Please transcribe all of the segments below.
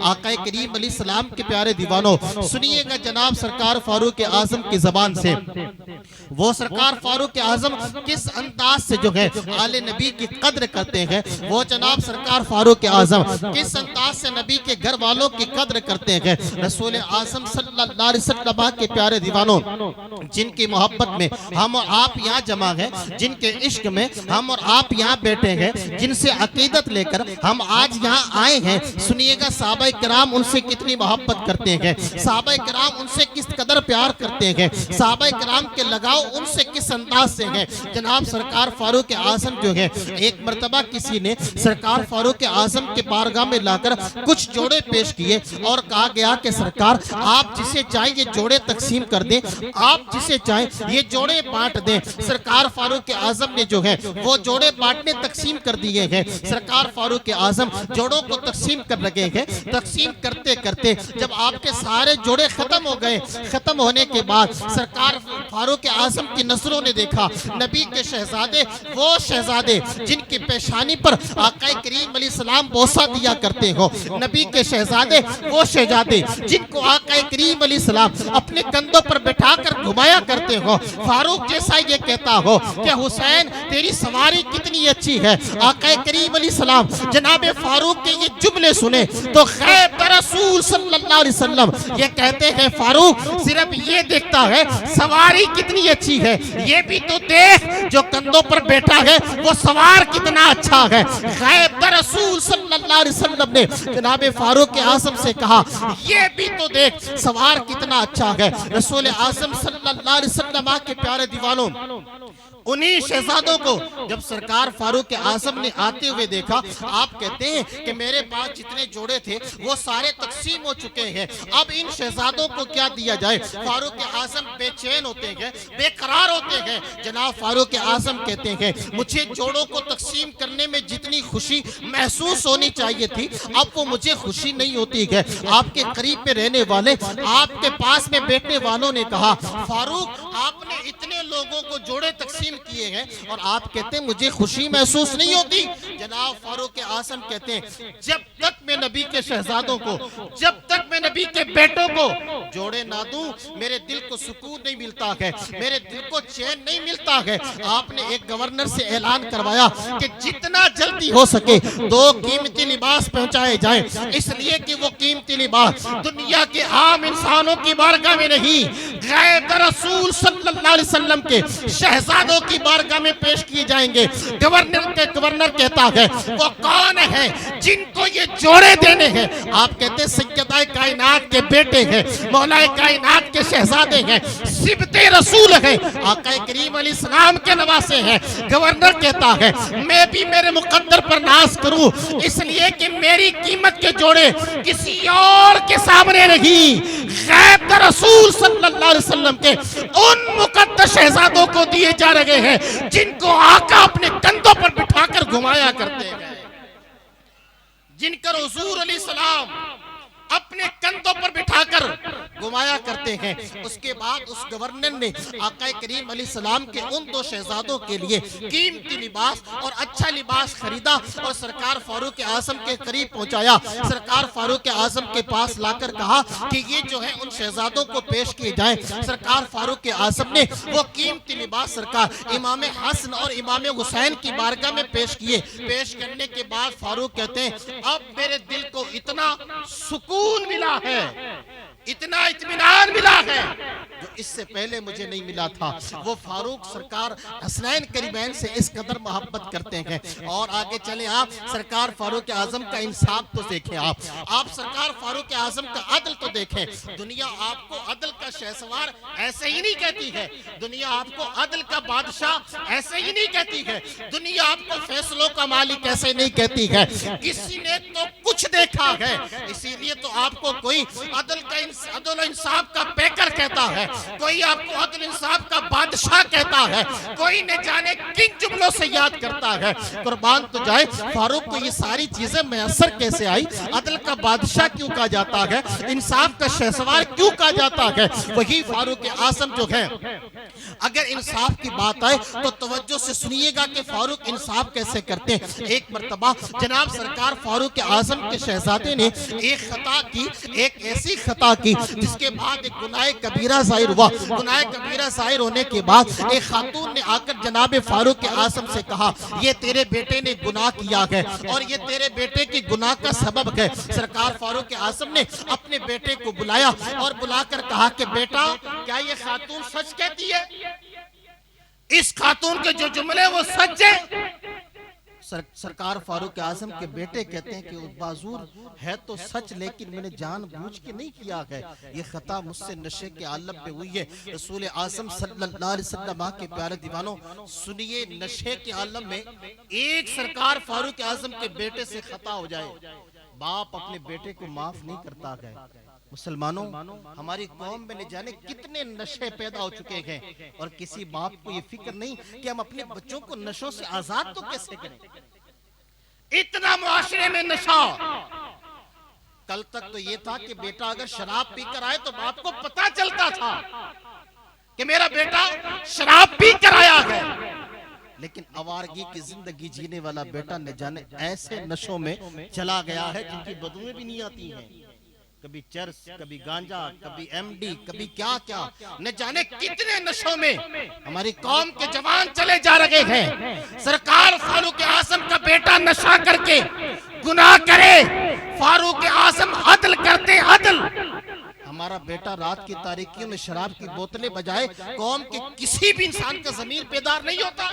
آقا کریم علیہ السلام کے پیارے دیوانوں سنیے گا جناب سرکار فاروق اعظم کی زبان سے وہ سرکار فاروق اعظم کس انداز سے جو ہے آل نبی کی قدر کرتے ہیں، وہ جناب سرکار فاروق اعظم کس انداز سے نبی کے گھر والوں کی قدر کرتے ہیں۔ رسول اعظم صلی اللہ علیہ وسلم کے پیارے دیوانوں جن کی محبت میں ہم اور آپ یہاں جمع ہیں، جن کے عشق میں ہم اور آپ یہاں بیٹھے ہیں، جن سے عقیدت لے کر ہم آج یہاں آئے ہیں، سنیے گا صحابہ کرام ان سے کتنی محبت کرتے ہیں، صحابہ کرام ان سے کس قدر پیار کرتے ہیں، صحابہ کرام کے لگاؤ ان سے کس انداز سے ہیں۔ جناب سرکار فاروق اعظم جو ہے ایک مرتبہ کسی نے سرکار فاروق اعظم کے بارگاہ میں لا کر کچھ جوڑے پیش کیے اور کہا گیا کہ سرکار آپ جسے چاہیں یہ جوڑے تقسیم کر دیں، آپ جسے چاہیں یہ جوڑے بانٹ دیں۔ سرکار فاروق اعظم نے جو ہے وہ جوڑے بانٹنے تقسیم کر دیے ہیں۔ سرکار فاروق اعظم جوڑوں کو تقسیم کر لگے ہیں، تقسیم کرتے کرتے جب آپ کے سارے جوڑے ختم ہو گئے، ختم ہونے کے بعد سرکار فاروق اعظم کی نظروں نے دیکھا نبی کے شہزادے، وہ شہزادے جن کی پیشانی پر آقا کریم علیہ السلام بوسہ دیا کرتے ہو، نبی کے شہزادے وہ شہزادے جن کو آقا کریم علیہ السلام اپنے کندھوں پر بٹھا کر گھمایا کرتے ہو۔ فاروق جیسا یہ کہتا ہو کہ حسین تیری سواری کتنی اچھی ہے، آقا کریم علیہ السلام جناب فاروق کے یہ جملے سنے تو خیب رسول صلی اللہ علیہ وسلم یہ کہتے ہیں فاروق صرف یہ دیکھتا ہے سواری کتنی اچھی ہے، یہ بھی تو دیکھ جو کندھوں پر بیٹھا ہے وہ سوار کتنا اچھا ہے۔ خیب رسول صلی اللہ علیہ وسلم نے جناب فاروق اعظم سے کہا یہ بھی تو دیکھ سوار کتنا اچھا ہے۔ رسول اعظم صلی اللہ علیہ وسلم کے پیارے دیوانوں انہی شہزادوں کو جب سرکار فاروق اعظم نے آتے ہوئے دیکھا، آپ کہتے ہیں کہ میرے پاس جتنے جوڑے تھے وہ سارے تقسیم ہو چکے ہیں، اب ان شہزادوں کو کیا دیا جائے۔ فاروق اعظم بے چین ہوتے ہیں، بے قرار ہوتے ہیں۔ جناب فاروق اعظم کہتے ہیں مجھے جوڑوں کو تقسیم کرنے میں جتنی خوشی محسوس ہونی چاہیے تھی اب وہ مجھے خوشی نہیں ہوتی ہے۔ آپ کے قریب میں رہنے والے، آپ کے پاس میں بیٹھنے والوں نے کہا فاروق آپ نے اتنے لوگوں کو جوڑے تقسیم کیے ہیں اور آپ کہتے ہیں مجھے خوشی محسوس نہیں ہوتی۔ جناب فاروق اعظم کہتے ہیں جب تک میں نبی کے شہزادوں کو، جب تک میں نبی کے بیٹوں کو جوڑے نہ دوں میرے دل کو سکون نہیں ملتا ہے، میرے دل کو چین نہیں ملتا ہے۔ آپ نے ایک گورنر سے اعلان کروایا کہ جتنا جلدی ہو سکے 2 قیمتی لباس پہنچائے جائیں، اس لیے کہ وہ قیمتی لباس دنیا کے عام انسانوں کی بارگاہ میں نہیں، غیب رسول صلی اللہ علیہ وسلم کے شہزادوں کی بارگاہ میں پیش کیے جائیں گے۔ گورنر کہتا ہے وہ کون ہے جن کو یہ جوڑے دینے ہیں؟ آپ کہتے ہیں سیدہ کائنات کے بیٹے ہیں، مولا کائنات کے شہزادے ہیں، صبت رسول ہیں، آقا کریم علیہ السلام کے نواسے ہیں۔ گورنر کہتا ہے میں بھی میرے مقدر پر ناز کروں اس لیے کہ میری قیمت کے جوڑے کسی اور کے سامنے نہیں، غیب رسول صلی اللہ علیہ وسلم کے ان مقدس شہزادوں کو دیے جا رہے ہیں جن کو آقا اپنے کندھوں پر بٹھا کر گھمایا کرتے ہیں، جن کا حضور علیہ السلام اپنے کندھوں پر بٹھا کر گھمایا کرتے ہیں۔ اس کے بعد اس گورنر نے آقا کریم علیہ السلام کے ان 2 شہزادوں کے لیے قیمتی لباس اور اچھا لباس خریدا اور سرکار فاروق اعظم کے قریب پہنچایا۔ سرکار فاروق اعظم کے پاس لا کر کہا کہ یہ جو ہے ان شہزادوں کو پیش کیے جائیں۔ سرکار فاروق اعظم نے وہ قیمتی لباس سرکار امام حسن اور امام حسین کی بارگاہ میں پیش کیے۔ پیش کرنے کے بعد فاروق کہتے ہیں اب میرے دل کو اتنا سکون ملا ہے، اتنا اطمینان ملا ہے جو اس سے پہلے مجھے نہیں ملا تھا۔ وہ فاروق سرکار حسنین کریمین سے اس قدر محبت کرتے ہیں۔ اور آگے چلیں آپ سرکار فاروق اعظم کا انصاف تو دیکھیں، آپ سرکار فاروق اعظم کا عدل تو دیکھیں۔ دنیا آپ کو عدل کا شہسوار ایسے ہی نہیں کہتی ہے، دنیا آپ کو عدل کا بادشاہ ایسے ہی نہیں کہتی ہے، دنیا آپ کو فیصلوں کا مالک ایسے نہیں کہتی ہے۔ کسی نے تو کچھ دیکھا ہے، اسی لیے تو آپ کو کوئی عدل و انصاف کا پیکر کہتا ہے۔ کوئی آپ کو عدل انصاف کا بادشاہ کہتا ہے، کوئی نہ جانے کن جملوں سے یاد کرتا ہے۔ قربان تو جائے فاروق کو یہ ساری چیزیں میسر کیسے آئی؟ عدل کا بادشاہ کیوں کہا جاتا ہے؟ انصاف کا شہسوار کیوں کہا جاتا ہے؟ وہی فاروق اعظم جو ہے، اگر انصاف کی بات آئے تو توجہ سے سنیے گا کہ فاروق انصاف کیسے کرتے ہیں۔ ایک مرتبہ جناب سرکار فاروق اعظم کے شہزادے نے ایک خطا کی، ایک ایسی خطا کی جس کے بعد ایک گناہ کبیرہ ظاہر ہوا۔ گناہ کبیرہ ظاہر ہونے کے بعد ایک خاتون نے آ کر جناب فاروق اعظم سے کہا، یہ تیرے بیٹے نے گناہ کیا ہے اور یہ تیرے بیٹے کی گناہ کا سبب ہے۔ سرکار فاروق اعظم نے اپنے بیٹے کو بلایا اور بلا کر کہا کہ بیٹا، کیا یہ خاتون سچ کہتی ہے؟ اس خاتون کے جو جملے وہ سچ ہیں؟ سرکار فاروق اعظم کے بیٹے کہتے ہیں کہ بازور ہے تو سچ، لیکن میں نے جان بوجھ کے نہیں کیا ہے، یہ خطا مجھ سے نشے کے عالم پہ ہوئی ہے۔ رسول اعظم صلی اللہ علیہ وسلم کے پیارے دیوانوں سنیے، نشے کے عالم میں ایک سرکار فاروق اعظم کے بیٹے سے خطا ہو جائے، باپ اپنے بیٹے کو معاف نہیں کرتا ہے۔ مسلمانوں، ہماری قوم میں نہ جانے کتنے نشے پیدا ہو چکے ہیں اور کسی باپ کو یہ فکر نہیں کہ ہم اپنے بچوں کو نشوں سے آزاد تو کیسے کریں۔ اتنا معاشرے میں نشہ، کل تک تو یہ تھا کہ بیٹا اگر شراب پی کر آئے تو باپ کو پتا چلتا تھا کہ میرا بیٹا شراب پی کر آیا ہے، لیکن آوارگی کی زندگی جینے والا بیٹا نہ جانے ایسے نشوں میں چلا گیا ہے جن کی بدبوئیں بھی نہیں آتی ہیں، کبھی چرس، کبھی گانجا، کبھی ایم ڈی، کبھی کیا کیا، نہ جانے کتنے نشوں میں ہماری قوم کے جوان چلے جا رہے ہیں۔ سرکار فاروق اعظم کا بیٹا نشہ کر کے گناہ کرے، فاروق اعظم عدل کرتے، عدل۔ ہمارا بیٹا رات کی تاریکیوں میں شراب کی بوتلیں بجائے، قوم کے کسی بھی انسان کا ضمیر بیدار نہیں ہوتا۔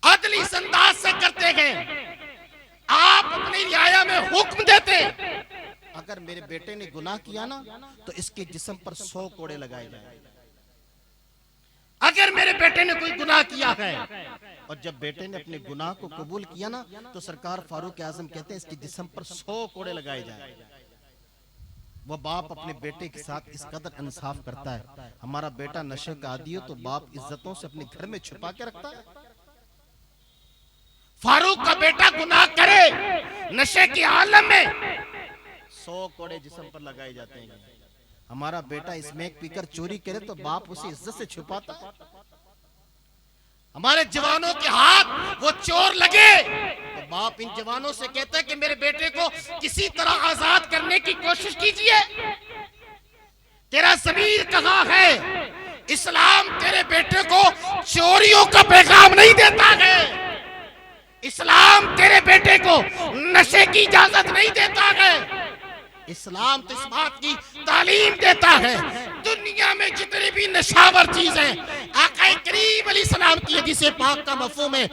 عدل اس انداز سے کرتے ہیں، آپ اپنی رعایا میں حکم دیتے، اگر میرے بیٹے نے گناہ کیا نا تو اس کے جسم پر 100 کوڑے لگائے جائیں۔ اگر میرے بیٹے نے کوئی گناہ کیا ہے، اور جب بیٹے نے اپنے گناہ کو قبول کیا نا تو سرکار فاروق اعظم کہتے ہیں اس کے جسم پر 100 کوڑے لگائے جائیں۔ وہ باپ اپنے بیٹے کے ساتھ اس قدر انصاف کرتا ہے۔ ہمارا بیٹا نشے کا عادی ہو تو باپ عزتوں سے اپنے گھر میں چھپا کے رکھتا ہے۔ فاروق کا بیٹا گناہ کرے نشے کی عالم میں 100 کوڑے جسم پر لگائے جاتے ہیں۔ ہمارا بیٹا اسمیک پی کر چوری کرے تو باپ اسے عزت سے چھپاتا ہے۔ ہمارے جوانوں کے ہاتھ وہ چور لگے تو باپ ان جوانوں سے کہتا ہے کہ میرے بیٹے کو کسی طرح آزاد کرنے کی کوشش کیجئے۔ تیرا ضمیر کہاں ہے؟ اسلام تیرے بیٹے کو چوریوں کا پیغام نہیں دیتا ہے، اسلام تیرے بیٹے کو نشے کی اجازت نہیں دیتا ہے، اسلام تو اس بات کی تعلیم دیتا ہے دنیا میں جتنی بھی نشاور چیزیں، آقا کریم علیہ السلام کی حدیث پاک کا مفہوم ہے،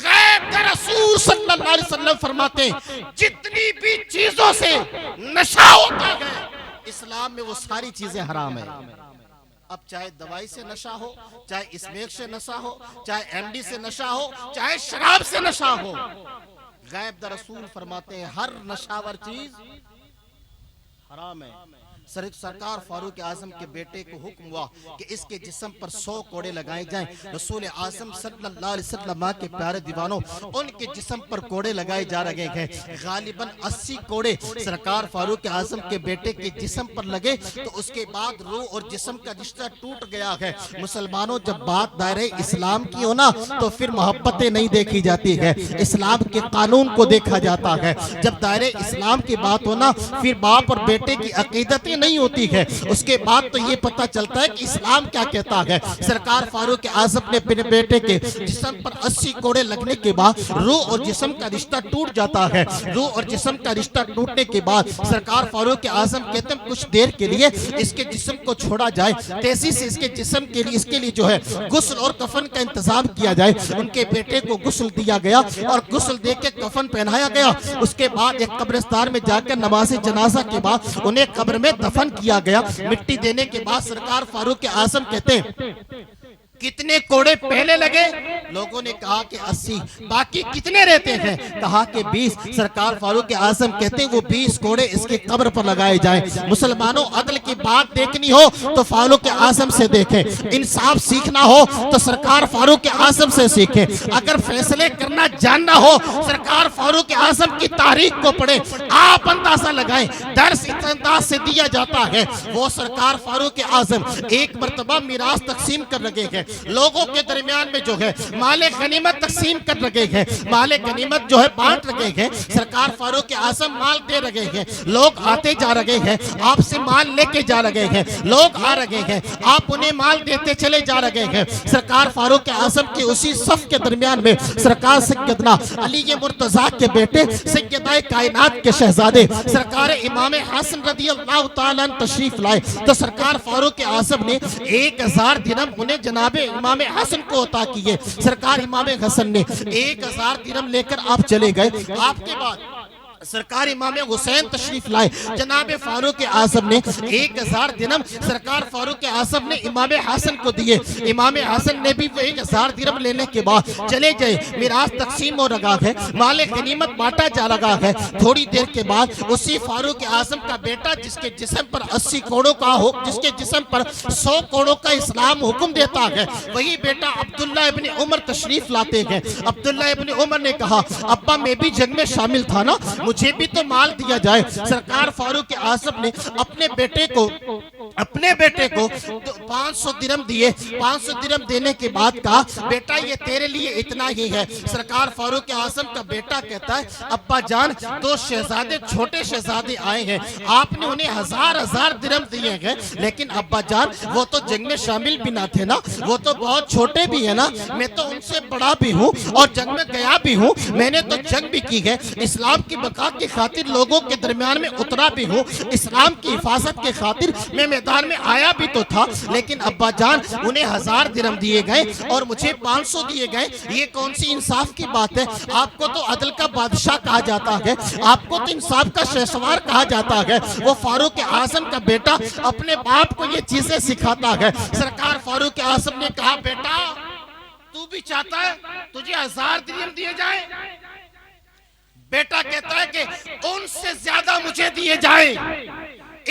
غیب در رسول صلی اللہ علیہ وسلم فرماتے ہیں جتنی بھی چیزوں سے نشہ ہوتا ہے اسلام میں وہ ساری چیزیں حرام ہیں۔ اب چاہے دوائی سے نشہ ہو، چاہے اسمیک سے نشہ ہو، چاہے ایم ڈی سے نشہ ہو، چاہے شراب سے نشہ ہو، غیب در رسول فرماتے ہیں ہر نشاور چیز حرام ہے۔ سرکار فاروق اعظم کے بیٹے کو حکم ہوا کہ اس کے جسم پر 100 کوڑے لگائے جائیں۔ رسول اعظم صلی اللہ علیہ وسلم کے پیارے دیوانوں ان کے جسم پر کوڑے لگائے جا رہے ہیں، غالباً 80 کوڑے سرکار فاروق اعظم کے بیٹے کے جسم پر لگے تو اس کے بعد روح اور جسم کا رشتہ ٹوٹ گیا ہے۔ مسلمانوں، جب بات دائرہ اسلام کی ہونا تو پھر محبتیں نہیں دیکھی جاتی ہے، اسلام کے قانون کو دیکھا جاتا ہے۔ جب دائرہ اسلام کی بات ہونا پھر باپ اور بیٹے کی عقیدتیں نہیں ہوتی ہے، اس کے بعد تو یہ پتہ چلتا ہے کہ اسلام کیا کہتا ہے۔ سرکار فاروق اعظم نے اپنے بیٹے کے جسم پر 80 کوڑے لگنے کے بعد روح اور جسم کا رشتہ ٹوٹ جاتا ہے۔ روح اور جسم کا رشتہ ٹوٹنے کے بعد سرکار فاروق اعظم کہتے ہیں کچھ دیر کے لیے اس کے جسم کو چھوڑا جائے، تیزی سے اس کے جسم کے لیے اس کے لیے جو ہے غسل اور کفن کا انتظام کیا جائے۔ ان کے بیٹے کو غسل دیا گیا اور غسل دے کے کفن پہنایا گیا۔ اس کے بعد ایک قبرستان میں جا کر نماز جنازہ کے بعد انہیں قبر میں دفن کیا گیا۔ مٹی دینے کے بعد سرکار فاروق اعظم کہتے ہیں کتنے کوڑے پہلے لگے؟ لوگوں نے کہا کہ 80. باقی کتنے رہتے ہیں؟ کہا کہ 20. سرکار فاروق اعظم کہتے ہیں وہ 20 کوڑے اس کی قبر پر لگائے جائیں. مسلمانوں عدل کی بات دیکھنی ہو تو فاروق اعظم سے دیکھیں، انصاف سیکھنا ہو تو سرکار فاروق اعظم سے سیکھیں، اگر فیصلے کرنا جاننا ہو سرکار فاروق اعظم کی تاریخ کو پڑھیں. آپ اندازہ لگائیں درس اس انداز سے دیا جاتا ہے. وہ سرکار فاروق اعظم ایک مرتبہ میراث تقسیم کر رہے ہیں، لوگوں کے درمیان میں جو ہے مال غنیمت تقسیم کر رہے ہیں، مال غنیمت جو ہے بانٹ رہے ہیں. سرکار فاروق اعظم مال دے رہے ہیں، لوگ آتے جا رہے ہیں، آپ سے مال لے کے جا رہے ہیں، لوگ آ رہے ہیں، آپ انہیں مال دیتے چلے جا رہے ہیں. سرکار فاروق اعظم کی اسی صف کے درمیان میں سرکار سیدنا علی مرتضیٰ کے بیٹے سیدہ کائنات کے شہزادے سرکار امام حسن رضی اللہ تعالیٰ تشریف لائے تو سرکار فاروق اعظم نے 1000 درہم انہیں جناب امام حسن کو عطا کیے. سرکار امام حسن نے 1000 درہم لے کر آپ چلے گئے. آپ کے بعد سرکار امام حسین تشریف لائے، جناب فاروق اعظم نے 1000 درہم سرکار فاروق اعظم نے امام حسن کو دیے. امام حسن نے بھی 1000 درہم لینے کے بعد چلے جائے. میراث تقسیم ہو رہا ہے، مال غنیمت بانٹا جا رہا ہے. تھوڑی دیر کے بعد اسی فاروق اعظم کا بیٹا جس کے جسم پر 80 کوڑوں کا ہو، جس کے جسم پر 100 کوڑوں کا اسلام حکم دیتا ہے، وہی بیٹا عبداللہ ابن عمر تشریف لاتے ہیں. عبداللہ ابن عمر نے کہا ابا میں بھی جنگ میں شامل تھا نا، مجھے بھی تو مال دیا جائے. سرکار فاروق اعظم نے اپنے بیٹے کو 500 درہم دیے. 500 درہم دینے کے بعد کہا بیٹا یہ تیرے لیے اتنا ہی ہے. سرکار فاروق اعظم کا بیٹا کہتا ہے ابا جان 2 شہزادے چھوٹے شہزادے آئے ہیں، آپ نے انہیں 1000 درہم دیے ہیں، لیکن ابا جان وہ تو جنگ میں شامل بھی نہ تھے نا، وہ تو بہت چھوٹے بھی ہیں نا، میں تو ان سے بڑا بھی ہوں اور جنگ میں گیا بھی ہوں، میں نے تو جنگ بھی کی ہے، اسلام کی بقا کی خاطر لوگوں کے درمیان میں اترا بھی ہوں، اسلام کی حفاظت کے خاطر میں میدان میں آیا بھی تو تھا. لیکن ابا جان انہیں 1000 درہم دیے گئے اور مجھے 500 دیے گئے. یہ کون سی انصاف کی بات ہے؟ آپ کو تو عدل کا بادشاہ کہا جاتا ہے، آپ کو تو انصاف کا شہسوار کہا جاتا ہے. وہ فاروق اعظم کا بیٹا اپنے باپ کو یہ چیزیں سکھاتا ہے. سرکار فاروق اعظم نے کہا بیٹا تو بھی چاہتا ہے تجھے 1000 درہم دیے جائیں؟ بیٹا کہتا ہے کہ ان سے زیادہ مجھے دیے جائیں،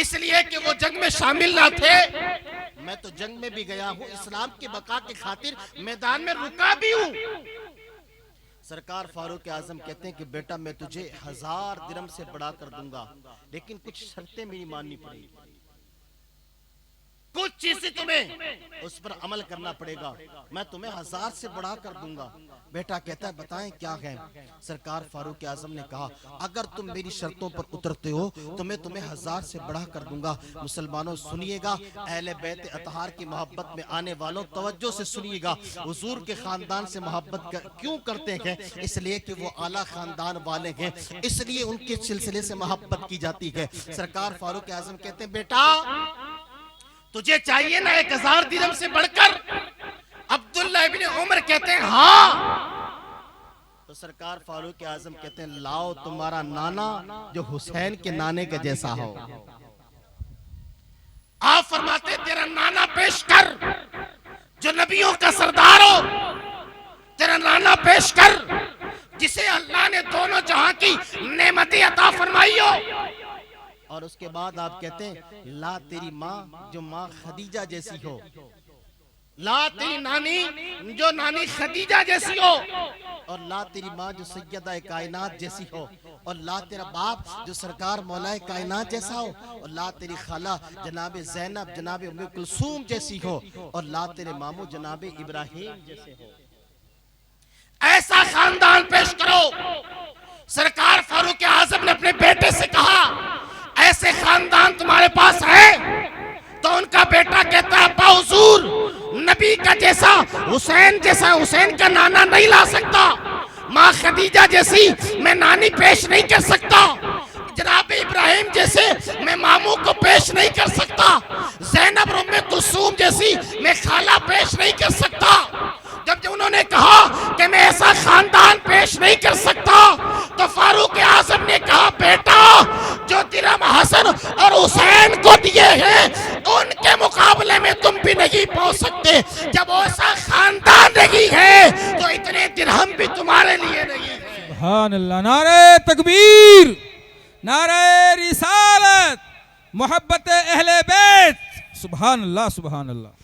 اس لیے کہ وہ جنگ میں شامل نہ تھے. میں تو جنگ میں بھی گیا ہوں، اسلام کی بقا کی خاطر میدان میں رکا بھی ہوں. سرکار فاروق اعظم کہتے ہیں کہ بیٹا میں تجھے 1000 درہم سے بڑا کر دوں گا، لیکن کچھ شرطیں میری ماننی پڑیں گی، کچھ چیزیں تمہیں اس پر عمل کرنا پڑے گا، میں تمہیں 1000 سے بڑھا کر دوں گا. بیٹا کہتا ہے بتائیں کیا ہے؟ سرکار فاروق اعظم نے کہا اگر تم میری شرطوں پر اترتے ہو تو میں تمہیں 1000 سے بڑھا کر دوں گا. مسلمانوں سنیے گا، اہل بیت اطہار کی محبت میں آنے والوں توجہ سے سنیے گا. حضور کے خاندان سے محبت کیوں کرتے ہیں؟ اس لیے کہ وہ اعلیٰ خاندان والے ہیں، اس لیے ان کے سلسلے سے محبت کی جاتی ہے. سرکار فاروق اعظم کہتے ہیں بیٹا تجھے چاہیے نا 1000 درہم سے بڑھ کر؟ عبداللہ ابن عمر کہتے ہیں ہاں. تو سرکار فاروق اعظم کہتے ہیں لاؤ تمہارا نانا جو حسین کے نانے کے جیسا ہو. آپ فرماتے تیرا نانا پیش کر جو نبیوں کا سردار ہو، تیرا نانا پیش کر جسے اللہ نے دونوں جہاں کی نعمتیں عطا فرمائی ہو. اور اس کے بعد آپ کہتے ہیں لا تیری ماں جو ماں خدیجہ جیسی ہو، لا تیری نانی جو نانی خدیجہ جیسی ہو، اور لا تیری ماں جو سیدہ کائنات جیسی ہو، اور لا تیرا باپ جو سرکار مولا کائنات جیسا ہو، اور لا تیری خالہ جناب زینب جناب ام کلثوم جیسی ہو، اور لا تیرے ماموں جناب ابراہیم جیسے ہو. ایسا خاندان پیش کرو. سرکار فاروق اعظم نے اپنے بیٹے سے کہا ایسے خاندان تمہارے پاس ہے؟ تو ان کا بیٹا کہتا ہے ابا حضور نبی کا جیسا حسین کا نانا نہیں لا سکتا، ماں خدیجہ جیسی میں نانی پیش نہیں کر سکتا، جناب ابراہیم جیسے میں ماموں کو پیش نہیں کر سکتا، زینب ام کلثوم جیسی میں خالہ پیش نہیں کر سکتا. جب انہوں نے کہا کہ میں ایسا خاندان پیش نہیں کر سکتا تو فاروق اعظم نے کہا بیٹا جو درہم حسن اور حسین کو دیے ہیں ان کے مقابلے میں تم بھی نہیں پہنچ سکتے. جب ایسا خاندان نہیں ہے تو اتنے درہم بھی تمہارے لیے نہیں ہے. سبحان اللہ. نعرہ تکبیر، نعرہ رسالت، محبت اہل بیت. سبحان اللہ، سبحان اللہ.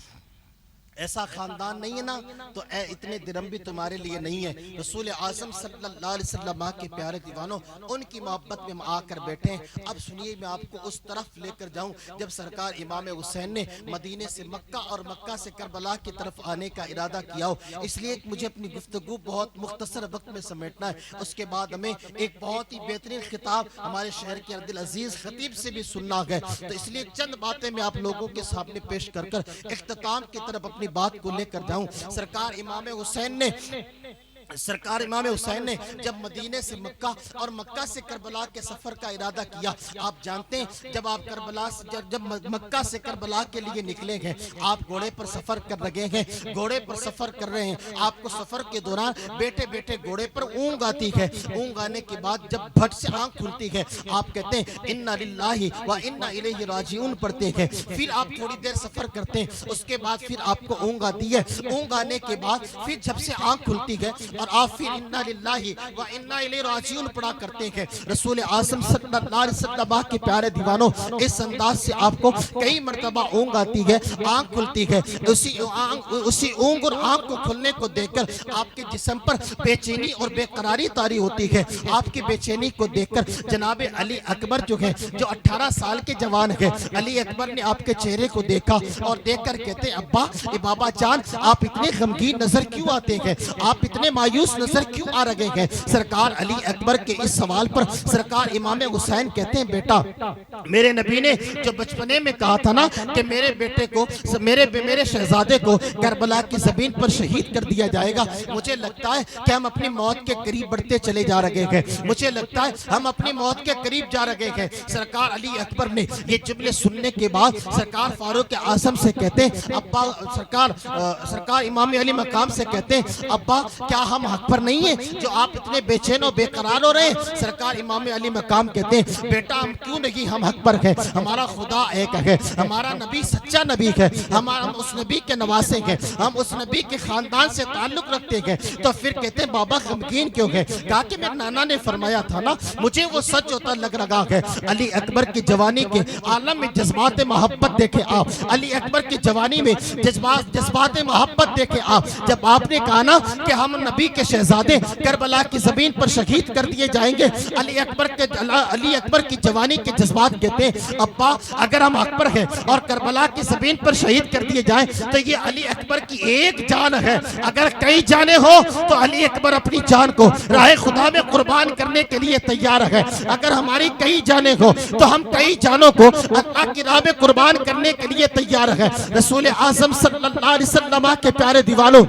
ایسا خاندان نہیں ہے نا تو اتنے درہم بھی تمہارے لیے نہیں ہے. رسول اعظم صلی اللہ علیہ وسلم کے پیارے دیوانوں، ان کی محبت میں ہم آ کر بیٹھے ہیں. اب سنیے، میں آپ کو اس طرف لے کر جاؤں جب سرکار امام حسین نے مدینے سے مکہ اور مکہ سے کربلا کی طرف آنے کا ارادہ کیا ہو. اس لیے مجھے اپنی گفتگو بہت مختصر وقت میں سمیٹنا ہے. اس کے بعد ہمیں ایک بہت ہی بہترین خطاب ہمارے شہر کے عبد العزیز خطیب سے بھی سننا ہے. تو اس لیے چند باتیں میں آپ لوگوں کے سامنے پیش کر اختتام کی طرف اپنی بات کو لے کر جاؤں. سرکار امام حسین نے جب مدینے سے مکہ اور مکہ سے کربلا کے سفر کا ارادہ کیا، آپ جانتے ہیں جب مکہ سے کربلا کے لیے نکلے ہیں، آپ گھوڑے پر سفر کر رہے ہیں. آپ کو سفر کے دوران بیٹھے بیٹھے گھوڑے پر اونگ آتی ہے. اونگ آنے کے بعد جب بھٹ سے آنکھ کھلتی ہے، آپ کہتے ہیں انا للہ و انا الیہ راجعون پڑھتے ہیں. پھر آپ تھوڑی دیر سفر کرتے ہیں، اس کے بعد پھر آپ کو اونگ آتی ہے. اونگ آنے کے بعد پھر جب سے آنکھ کھلتی ہے اور آپ پھر انا للہ و انا الیہ راجعون پڑھا کرتے ہیں. رسول اعظم صلی اللہ علیہ وسلم کے پیارے دیوانوں، اس انداز سے آپ کو کئی مرتبہ اونگ آتی ہے، آنکھ کھلتی ہے. اسی اونگ اور آنکھ کو کھلنے کو دیکھ کر آپ کے جسم پر بے چینی اور بے قراری طاری ہوتی ہے. آپ کی بے چینی کو دیکھ کر جناب علی اکبر جو 18 سال کے جوان ہے، علی اکبر نے آپ کے چہرے کو دیکھا اور دیکھ کر کہتے ہیں بابا جان، آپ اتنے غمگین نظر کیوں آتے ہیں؟ آپ اتنے مایوس نظر کیوں آ رہے ہیں؟ سرکار علی اکبر کے اس سوال پر سرکار امام حسین کہتے ہیں بیٹا، میرے نبی نے جو بچپنے میں کہا تھا نا کہ میرے بیٹے کو میرے شہزادے کو کربلا کی زمین پر شہید کر دیا جائے گا، مجھے لگتا ہے کہ ہم اپنی موت کے قریب بڑھتے چلے جا رہے ہیں. مجھے لگتا ہے ہم اپنی موت کے قریب جا رہے ہیں. سرکار علی اکبر نے یہ جملے سننے کے بعد سرکار فاروق اعظم سے کہتے ہیں ابا، سرکار امام علی مقام سے کہتے ہیں ابا کیا ہم حق پر نہیں ہیں جو آپ اتنے بے چین و بے قرار ہو رہے ہیں؟ سرکار امام علی مقام کہتے ہیں بیٹا ہم کیوں نہیں، ہم حق پر ہیں. ہمارا خدا ایک ہے، ہمارا نبی سچا نبی ہے، ہم اس نبی کے نواسے ہیں، ہم اس نبی کے خاندان سے تعلق رکھتے ہیں. تو پھر کہتے ہیں بابا غمگین کیوں ہے؟ کہا کہ میرے نانا نے فرمایا تھا نا، مجھے وہ سچ ہوتا لگ رہا ہے. علی اکبر کی جوانی کے عالم میں جذبات محبت دیکھے آپ، علی اکبر کی جوانی میں جذبات محبت دیکھے آپ. جب آپ نے کہا نا کہ ہم نبی کے شہزادے کربلا کی زمین پر شہید کر دیے جائیں گے، علی اکبر کی جوانی کے جذبات کہتے ہیں ابا اگر ہم حق پر ہیں اور کربلا کی زمین پر شہید کر دیے جائیں تو یہ علی اکبر کی ایک جان ہے، اگر کئی جانیں ہو تو علی اکبر اپنی جان کو راہ خدا میں قربان کرنے کے لیے تیار ہے. اگر ہماری کئی جانیں ہو تو ہم کئی جانوں کو اللہ کی راہ میں قربان کرنے کے لیے تیار ہے. رسول اعظم صلی اللہ علیہ وسلم کے پیارے دیوانوں،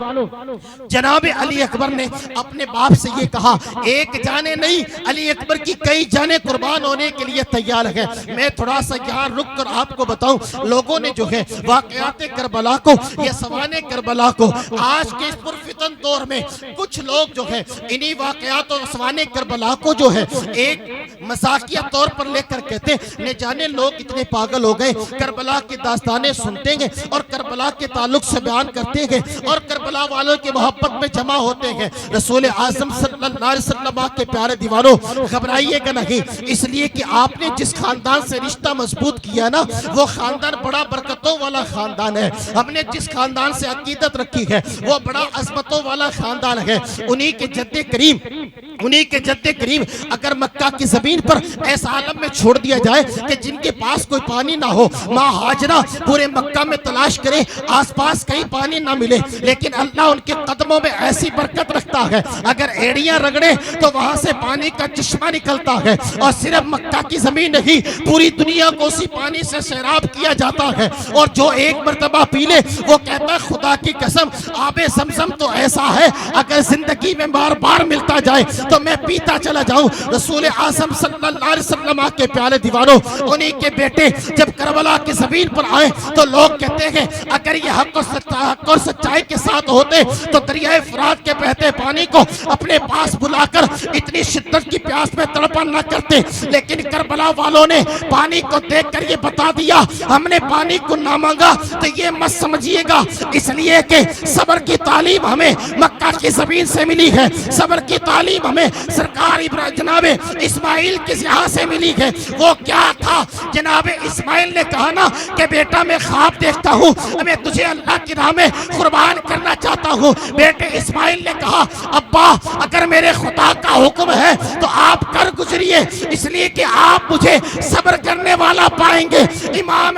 جناب علی اکبر نے اپنے باپ سے یہ کہا ایک جانے نہیں، علی اکبر کی کئی جانیں قربان ہونے کے لیے تیار ہے. میں تھوڑا سا یہاں رک کر آپ کو بتاؤں، لوگوں نے جو ہے واقعات کربلا کو یا سوانے کربلا کو آج کے اس پرفتن دور میں کچھ لوگ جو ہے انہی واقعات اور سوانے کربلا کو جو ہے ایک مذاقیہ طور پر لے کر کہتے ہیں نہ جانے لوگ اتنے پاگل ہو گئے، کربلا کی داستانیں سنتے ہیں اور کربلا کے تعلق سے بیان کرتے ہیں اور کربلا والوں کی محبت میں جمع ہوتے ہیں. رسول اعظم صلی اللہ علیہ وسلم کے پیارے دیوانوں گھبرائیے گا نہیں، اس لیے کہ آپ نے جس خاندان سے رشتہ مضبوط کیا نا وہ خاندان بڑا برکتوں والا خاندان ہے. ہم نے جس خاندان سے عقیدت رکھی ہے وہ بڑا عظمتوں والا خاندان ہے. انہی کے جد کریم اگر مکہ کی زمین پر ایسا عالم میں چھوڑ دیا جائے کہ جن کے پاس کوئی پانی نہ ہو، ماں ہاجرہ پورے مکہ میں تلاش کرے، آس پاس کہیں پانی نہ ملے، لیکن اللہ ان کے قدموں میں ایسی برکت رکھتا ہے اگر ایڑیاں رگڑے تو وہاں سے پانی کا چشمہ نکلتا ہے. اور صرف مکہ کی زمین نہیں، پوری دنیا کو اسی پانی سے سیراب کیا جاتا ہے. اور جو ایک مرتبہ پی لے وہ کہتا ہے خدا کی قسم آب زمزم تو ایسا ہے اگر زندگی میں بار بار ملتا جائے تو میں پیتا چلا جاؤں. رسول اعظم صلی اللہ علیہ وسلم کے پیارے دیوانوں، انہی کے بیٹے جب کربلا کی زمین پر آئے تو لوگ کہتے ہیں اگر یہ حق اور سچائی کے ساتھ ہوتے تو دریائے فرات کے بہتے بہتے پانی کو اپنے پاس بلا کر اتنی شدت کی پیاس میں تڑپن نہ کرتے، لیکن کربلا والوں نے پانی کو دیکھ کر یہ بتا دیا ہم نے پانی کو نہ مانگا تو یہ مت سمجھیے گا، اس لیے کہ صبر کی تعلیم ہمیں مکہ کی زمین سے ملی ہے، صبر کی تعلیم ہمیں سرکار جناب اسماعیل کی سیاہ سے ملی ہے۔ وہ کیا تھا؟ جناب اسماعیل نے کہا نا کہ بیٹا میں خواب دیکھتا ہوں، میں تجھے اللہ کی راہ میں قربان کرنا چاہتا ہوں۔ بیٹے اسماعیل نے کہا ابا اگر میرے خدا کا حکم ہے تو آپ کر گزریے، اس لیے کہ آپ مجھے صبر کرنے والا پائیں گے، امام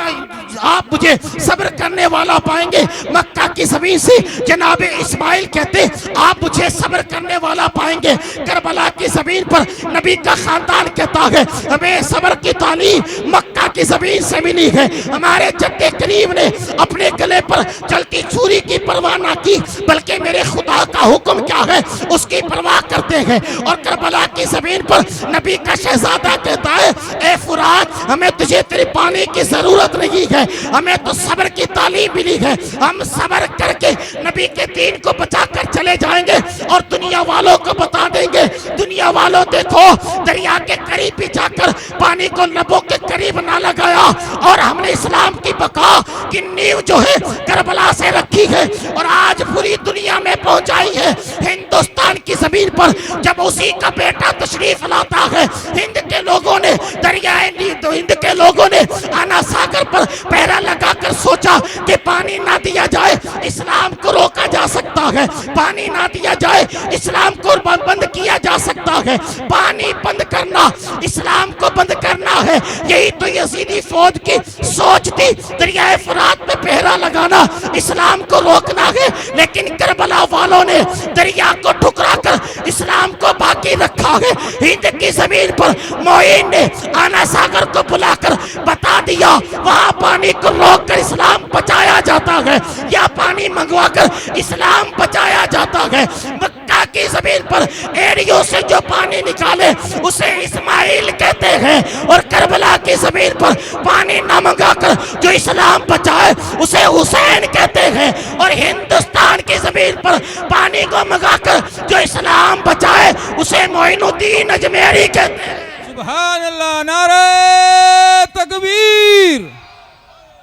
آپ مجھے صبر کرنے والا پائیں گے۔ مکہ کی زمین سے جناب اسماعیل کہتے آپ مجھے صبر کرنے والا پائیں گے۔ کربلا کی زمین پر نبی کا خاندان کہتا ہے ہمیں صبر کی تعلیم مکہ کی زمین سے ملی ہے۔ ہمارے جد کریم نے اپنے گلے پر چلتی چھری کی پرواہ نہ کی، بلکہ میرے خدا کا حکم کیا ہے اس کی پرواہ کرتے ہیں۔ اور کربلا کی زمین پر نبی کا شہزادہ کہتا ہے اے فرات ہمیں تجھے تیرے پانی کی ضرورت نہیں ہے، ہمیں تو صبر کی تعلیم ملی ہے، ہم صبر کر کے نبی کے دین کو بچا کر چلے جائیں گے اور دنیا والوں کو بتا دیں گے دنیا والوں دیکھو دریا کے قریب بھی جا کر پانی کو لبوں کے قریب نہ لگایا، اور ہم نے اسلام کی بقا کی نیو جو ہے کربلا سے رکھی ہے اور آج پوری دنیا میں پہنچائی ہے۔ ہندوستان کی زمین پر جب اسی کا بیٹا تشریف لاتا ہے، ہند کے لوگوں نے دریائے ہند کے لوگوں نے آنا ساگر پر پہرا لگا کر سوچا کہ پانی نہ دیا جائے اسلام کو روکا جا سکتا ہے، پانی نہ دیا جائے اسلام کو بند کیا جا سکتا ہے، پانی بند کرنا اسلام کو بند کرنا ہے۔ یہی تو یزیدی فوج کی سوچ تھی، دریائے فرات میں پہرا لگانا اسلام کو روکنا ہے، لیکن کربلا والوں نے دریا کو ٹھکرا کر اسلام کو باقی رکھا ہے۔ ہند کی زمین پر معین نے آنا ساگر کو بلا کر بتا دیا وہاں پانی کو روک کر اسلام بچایا جاتا ہے یا پانی منگوا کر اسلام بچایا جاتا ہے۔ مکہ کی زمین پر ایڑیوں سے جو پانی نکالے اسے اسماعیل کہتے ہیں، اور کربلا کی زمین پر پانی نہ منگا کر جو اسلام بچائے اسے حسین کہتے ہیں، اور ہندوستان کی زمین پر پانی کو منگا کر جو اسلام بچائے اسے معین الدین اجمیری کہتے ہیں۔ سبحان اللہ، نعرہ تکبیر،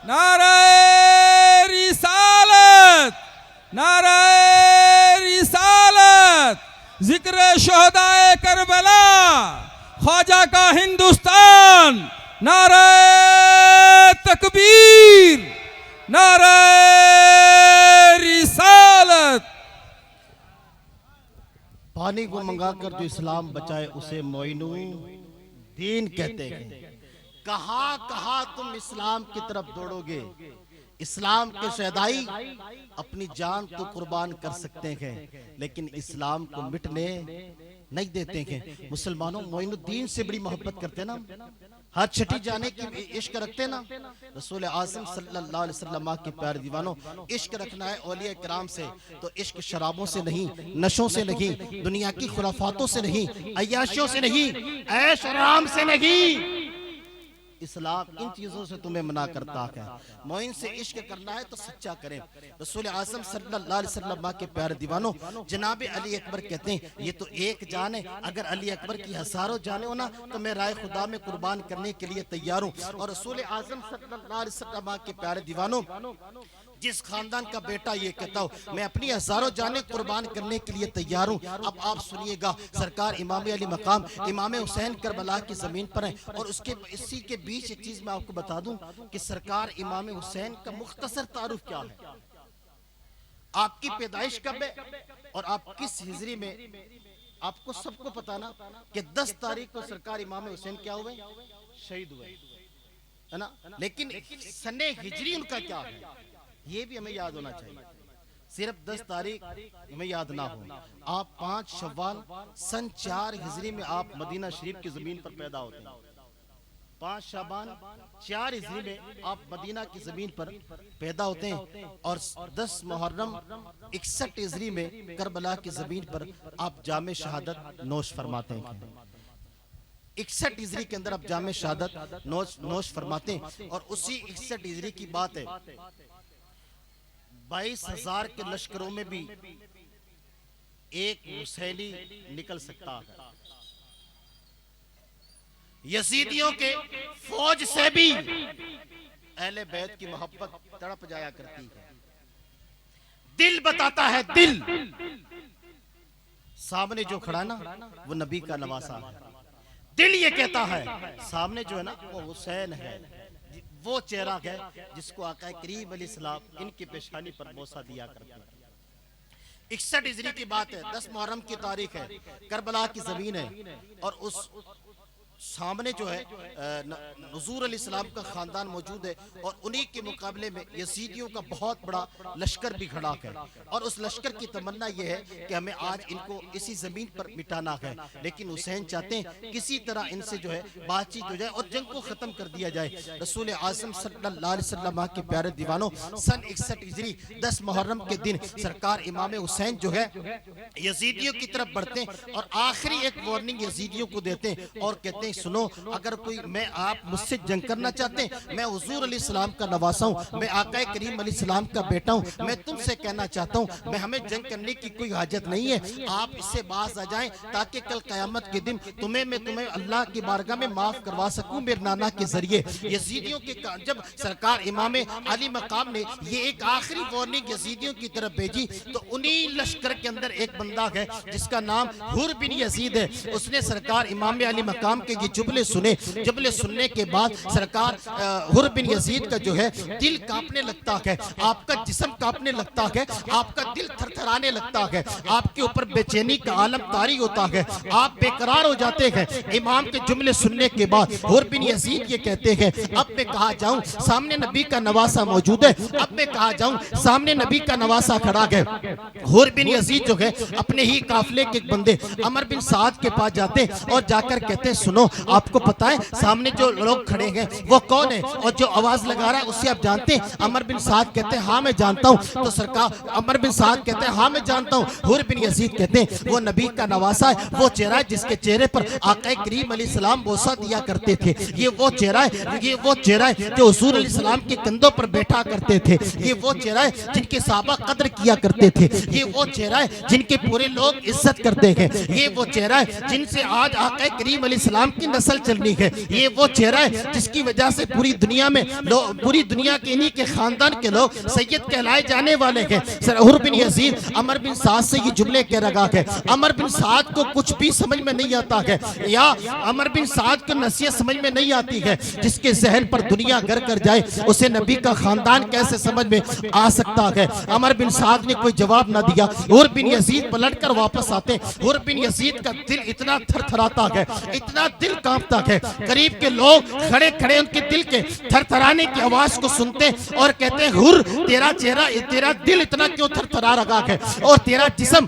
نعرہ رسالت، نعرہ رسالت، ذکر شہدائے کربلا، خواجہ کا ہندوستان، نعرہ تکبیر، نعرہ رسالت۔ پانی کو منگا کر جو اسلام بچائے اسے معین الدین کہتے ہیں۔ کہاں کہاں تم اسلام کی طرف دوڑو گے؟ اسلام کے شہدائی اپنی جان تو قربان کر سکتے ہیں لیکن اسلام کو مٹنے نہیں دیتے ہیں۔ مسلمانوں معین الدین سے بڑی محبت کرتے نا، ہر چھٹی جانے کی عشق رکھتے نا۔ رسول اعظم صلی اللہ علیہ وسلم کے پیارے دیوانوں، عشق رکھنا ہے اولیاء کرام سے تو عشق شرابوں سے نہیں، نشوں سے نہیں، دنیا کی خرافاتوں سے نہیں، عیاشیوں سے نہیں، عیش آرام سے نہیں۔ اسلام ان چیزوں سے تمہیں منع کرتا ہے۔ معین سے عشق کرنا ہے تو سچا کریں۔ رسول اعظم صلی اللہ علیہ وسلم کے پیارے دیوانوں، جناب علی اکبر کہتے ہیں یہ تو ایک جان ہے، اگر علی اکبر کی ہزاروں جانیں ہونا تو میں رائے خدا میں قربان کرنے کے لیے تیار ہوں۔ اور رسول اعظم صلی اللہ علیہ وسلم کے پیارے دیوانوں، جس خاندان کا بیٹا یہ کہتا ہوں میں اپنی ہزاروں جانیں قربان کرنے کے لیے تیار ہوں۔ اب آپ سنیے گا، سرکار امام علی مقام امام حسین کربلا کی زمین پر ہیں، اور اسی کے بیچ ایک چیز میں آپ کو بتا دوں کہ سرکار امام حسین کا مختصر تعارف کیا ہے، آپ کی پیدائش کب ہے اور آپ کس ہجری میں، آپ کو سب کو پتا نا کہ 10 تاریخ کو سرکار امام حسین کیا ہوئے، شہید ہوئے ہے نا، لیکن سن ہجری ان کا کیا ہے یہ بھی ہمیں یاد ہونا چاہیے۔ صرف 10 تاریخ ہمیں یاد نہ ہو، آپ 5 شوال سن 4 ہجری میں آپ مدینہ شریف کی زمین پر پیدا ہوتے ہیں، 5 شعبان 4 ہجری میں آپ مدینہ کی زمین پر پیدا ہوتے ہیں، اور 10 محرم 61 ہجری میں کربلا کی زمین پر آپ جام شہادت نوش فرماتے ہیں۔ 61 ہجری کے اندر آپ جام شہادت نوش فرماتے ہیں، اور اسی 61 ہجری کی بات ہے 22,000 کے لشکروں میں بھی ایک حسینی نکل سکتا ہے۔ یزیدیوں کے فوج سے بھی اہل بیت کی محبت تڑپ جایا کرتی ہے۔ دل بتاتا ہے، دل سامنے جو کھڑا نا وہ نبی کا نواسا ہے۔ دل یہ کہتا ہے سامنے جو ہے نا وہ حسین ہے، وہ چہرہ ہے جس کو آقا کریم علیہ السلام ان کی پیشانی پر بوسہ دیا کرتے ہیں۔ 61 ہجری کی بات ہے، 10 محرم کی تاریخ ہے، کربلا کی زمین ہے، اور اس سامنے جو ہے حضور علیہ السلام کا خاندان موجود ہے، اور انہی کے مقابلے میں یزیدیوں کا بہت بڑا لشکر بھی کھڑا ہے، اور اس لشکر کی تمنا یہ ہے کہ ہمیں آج ان کو اسی زمین پر مٹانا ہے، لیکن حسین چاہتے ہیں کسی طرح ان سے جو ہے بات چیت ہو جائے اور جنگ کو ختم کر دیا جائے۔ رسول اعظم صلی اللہ علیہ وسلم کے پیارے دیوانوں، سن 61 ہجری 10 محرم کے دن سرکار امام حسین جو ہے یزیدیوں کی طرف بڑھتے ہیں، اور آخری ایک وارننگ یزیدیوں کو دیتے ہیں اور کہتے ہیں سنو، اگر کوئی آپ مجھ سے جنگ کرنا چاہتے ہیں، میں حضور علیہ السلام کا نواسا ہوں، میں آقا کریم علیہ السلام کا بیٹا ہوں، میں تم سے کہنا چاہتا ہوں میں ہمیں جنگ کرنے کی کوئی حاجت نہیں ہے، آپ اس سے باز آ جائیں تاکہ کل قیامت کے دن میں تمہیں اللہ کی بارگاہ میں معاف کروا سکوں میرے نانا کے ذریعے۔ یزیدیوں کے جب سرکار امام علی مقام نے یہ ایک آخری وارننگ یزیدیوں کی طرف بھیجی، تو انہی لشکر کے اندر ایک بندہ ہے جس کا نام حر بن یزید ہے، اس نے سرکار امام علی مقام کے یہ جملے سنے۔ جملے سننے کے بعد سرکار حر بن یزید کا جو ہے دل کانپنے لگتا ہے، آپ کا جسم کانپنے لگتا ہے، آپ کا دل تھر تھرانے لگتا ہے، آپ کے اوپر بے چینی کا عالم طاری ہوتا ہے، آپ بے قرار ہو جاتے ہیں۔ امام کے جملے سننے کے بعد حر بن یزید یہ کہتے ہیں اب میں کہاں جاؤں، سامنے نبی کا نواسا موجود ہے، اب میں کہاں جاؤں، سامنے نبی کا نواسا کھڑا ہے۔ حر بن یزید جو ہے اپنے ہی قافلے کے بندے عمر بن سعد کے پاس جاتے ہیں اور جا کر کہتے ہیں سنو، آپ کو پتہ ہے سامنے جو لوگ کھڑے ہیں وہ کون ہے، اور جو آواز لگا رہا ہے اسے آپ جانتے ہیں؟ عمر بن سعد کہتے ہیں ہاں میں جانتا ہوں۔ تو سرکار عمر بن سعد کہتے ہیں ہاں میں جانتا ہوں۔ حر بن یزید کہتے ہیں وہ نبی کا نواسا ہے، وہ چہرہ ہے جس کے چہرے پر آقا کریم علیہ السلام بوسہ دیا کرتے تھے، یہ وہ چہرہ ہے، یہ وہ چہرہ ہے جو حضور علیہ السلام کے کندھوں پر بیٹھا کرتے تھے، یہ وہ چہرہ ہے جن کے صحابہ قدر کیا کرتے تھے، یہ وہ چہرہ ہے جن کے پورے لوگ عزت کرتے ہیں، یہ وہ چہرہ ہے جن سے آج آقا کریم علیہ السلام کی نسل چلنی ہے، یہ وہ چہرہ ہے جس کی وجہ سے پوری دنیا میں پوری دنیا کے انہی کے خاندان کے لوگ سید کہلائے جانے والے ہیں۔ حر بن یزید عمر بن سعد سے یہ جملے کہہ رہا ہے، عمر بن سعد کو کچھ بھی سمجھ میں نہیں آتا ہے، یا عمر بن سعد کو نصیحت سمجھ میں نہیں آتی ہے، جس کے ذہن پر دنیا گر کر جائے اسے نبی کا خاندان کیسے سمجھ میں آ سکتا ہے۔ عمر بن سعد نے کوئی جواب نہ دیا، حر بن یزید پلٹ کر واپس آتے، حر بن یزید کا دل اتنا تھر تھراتا ہے، اتنا دل کانپتا ہے، قریب کے لوگ کھڑے کھڑے ان کے دل کے تھر تھرانے کی آواز کو سنتے اور کہتے ہیں حر تیرا چہرہ، تیرا دل اتنا کیوں تھر تھرا رہا ہے، اور تیرا جسم